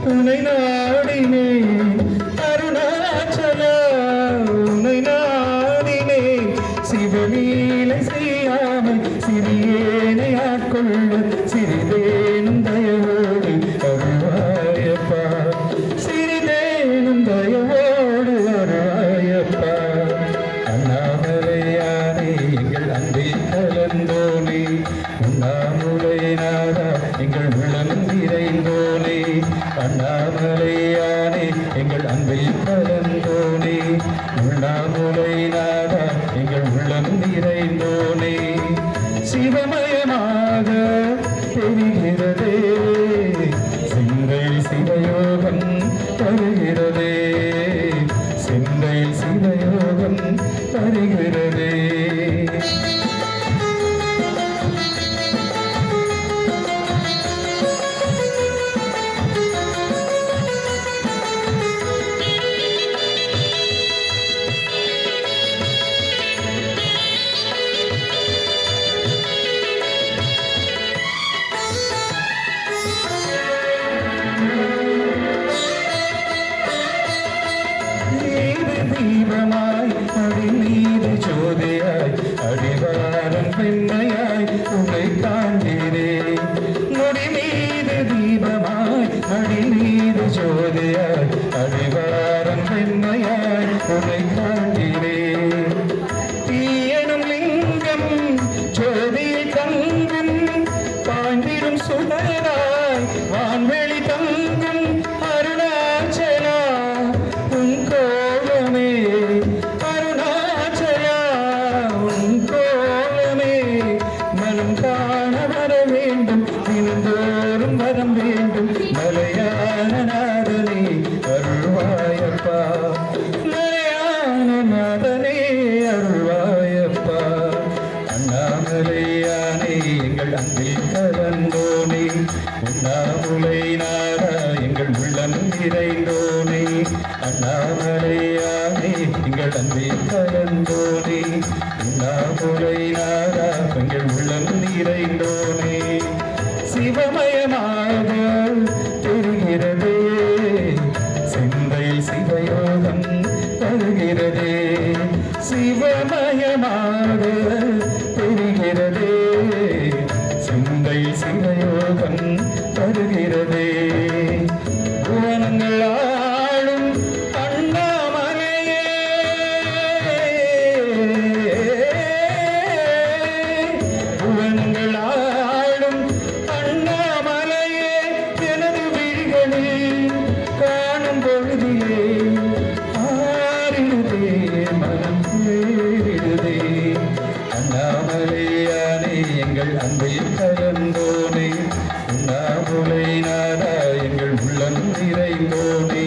உன்னை நாடினே அருணாச்சலா உன்னை நாடினே சிவலீலை செய்யாமல் சிறியேனை ஆட்கொள்ள சிறிதேனும் தயவோடு அருள்வாயப்பா சிறிதேனும் தயவோடு அருள்வாயப்பா அண்ணாமலையானே எங்கள் அன்பில் கலந்தோனே உண்ணாமுலை நாதா எங்கள் உள்ளம் நிறைந்தோனே அண்ணாமலையானே எங்கள் அன்பில் கலந்தோனே உண்ணாமுலை நாதா எங்கள் உள்ளம் நிறைந்தோனே சிவமயமாக தெரிகிறதே சிந்தையில் சிவயோகம் தருகிறதே சிந்தையில் சிவயோகம் தருகிறதே தீபமாய் அடிநீர் ஜோதியாய் அடிவாரம் பெண்மையாய் உன்னை காண்கிறே முடி மீது தீபமாய் அடிநீர் ஜோதியாய் அடிவாரம் பெண்மையாய் உன்னை காண்கிறே தீயனும் லிங்கம் ஜோதியில் தங்கும் பாண்டிடும் சுடராய் வான்வெளி தங்கும் அருணாச்சலா உன் கோலமே அருணாச்சலா உன் கோலமே மனம் காண வர வேண்டும் தினந்தோறும் வரம் வேண்டும் மலையான நாதனே அருள்வாயப்பா மலையான நாதனே அருள்வாயப்பா அண்ணாமலையானே எங்கள் அன்பில் கலந்தோனே உண்ணாமுலை நாதா எங்கள் உள்ளம் நிறைந்தோனே அண்ணாமலையானே எங்கள் அன்பில் கலந்தோனே உண்ணாமுலை நாதா எங்கள் உள்ளம் நிறைந்தோனே சிவமயமாக தெரிகிறதே சிந்தையில் சிவயோகம் தருகிறதே சிவமயமாக தெரிகிறதே சிந்தையில் சிவயோகம் தருகிறதே புவனங்கள் ஆளும் அண்ணாமலையே புவனங்கள் ஆளும் அண்ணாமலையே எனது விழிகளில் காணும் பொழுதிலே ஆறிடுதே மனம் ஏறிடுதே அண்ணாமலையானே எங்கள் அன்பில் கலந்தோனே உண்ணாமுலை நாதா எங்கள் உள்ளம் நிறைந்தோனே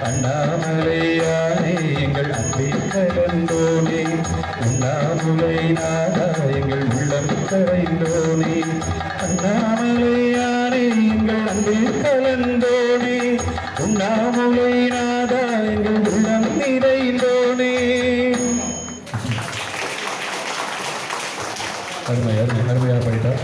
அண்ணாமலையானே எங்கள் அன்பில் கலந்தோனே உண்ணாமுலை நாதா எங்கள் உள்ளம் நிறைந்தோனே அண்ணாமலையானே எங்கள் அன்பில் கலந்தோனே உண்ணாமுலை நாதா எங்கள் உள்ளம் நிறைந்தோனே அருமையாக படித்தார்.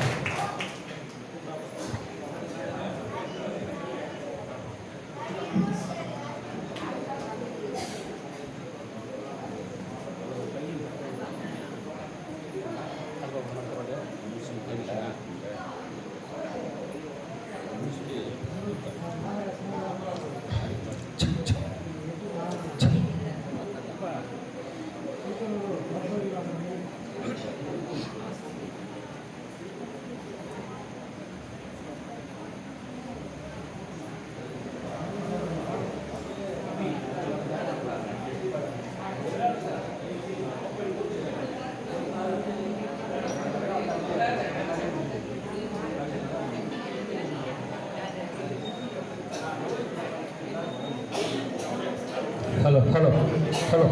ஹலோ ஹலோ ஹலோ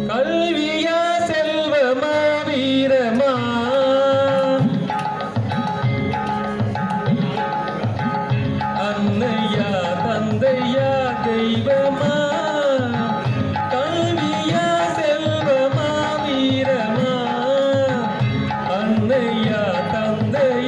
கல்வியா செல்வமா வீரமா அன்னையா தந்தையா தெய்வமா கல்வியா செல்வமா வீரமா அன்னையா தந்தையா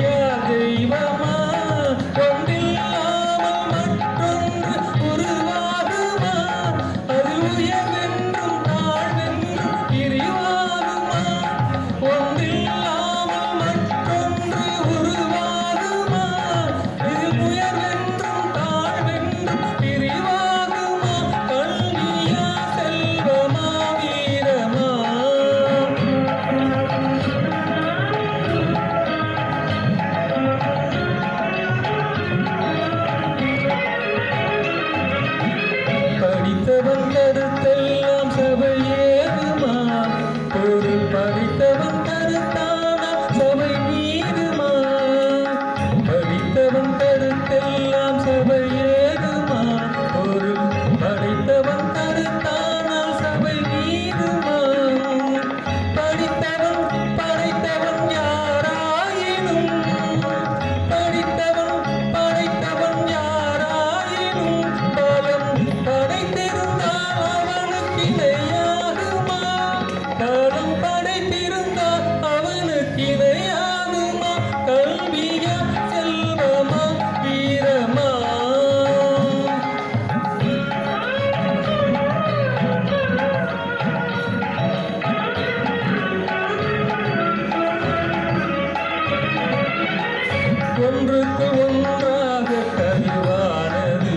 ஒன்றுக்கு ஒன்றாக கருவானது,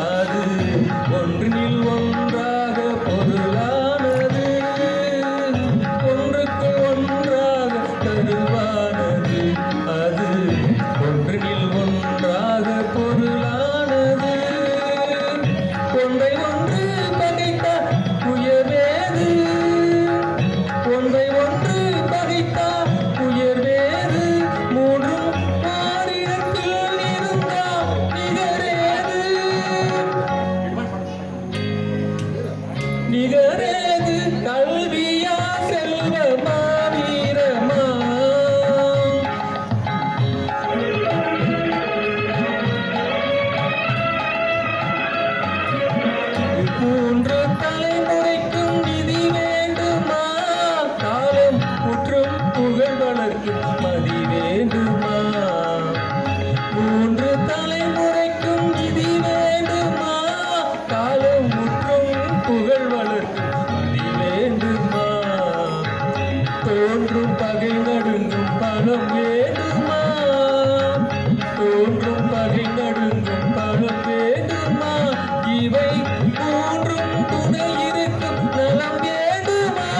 அது ஒன்றினில் ஒன்றாக பொருளானது. ஒன்றுக்கு ஒன்றாக கருவானது, அது ஒன்றினில் ஒன்றாக பொருளானது. ஒன்றை ஒன்று பகைத்தால் உயர்வேது, ஒன்றை ஒன்று பகைத்தால் உயர்வேது. மூன்றும் மாறிடத்தில் இருந்தால் நிகரேது, நிகரேது. கல்வியா செல்வமா வீரமா, மூன்று தலைமுறைக்கும் நிதி வேண்டுமா, காலம் குற்றம் புகழ் வளர்க்கும் மதி வேண்டுமா. மூன்று தலைமுறைக்கும் நிதி வேண்டுமா, காலம் முற்றும் புகழ் வளர்க்கும் மதி வேண்டுமா. தோன்றும் பகை நடுங்கும் பணம் வேண்டுமா, தோன்றும் பகை நடுங்கும் பணம் வேண்டுமா. இவை மூன்றும் துணை இருக்கும் நலம் வேண்டுமா,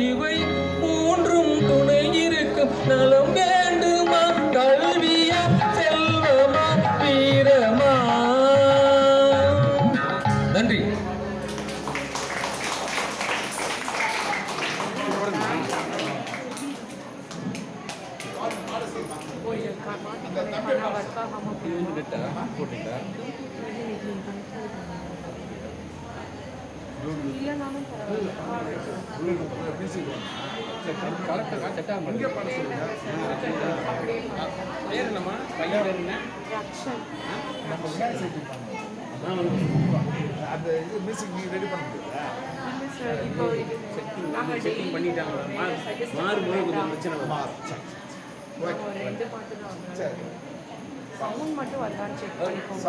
இவை மூன்றும் துணை இருக்கும் நலம் வேண்டுமா. கல்வியா செல்வமா வீரமா. நன்றி. சவுண்ட் மட்டும் வருதான்னு செக் பண்ணிக்கோங்க.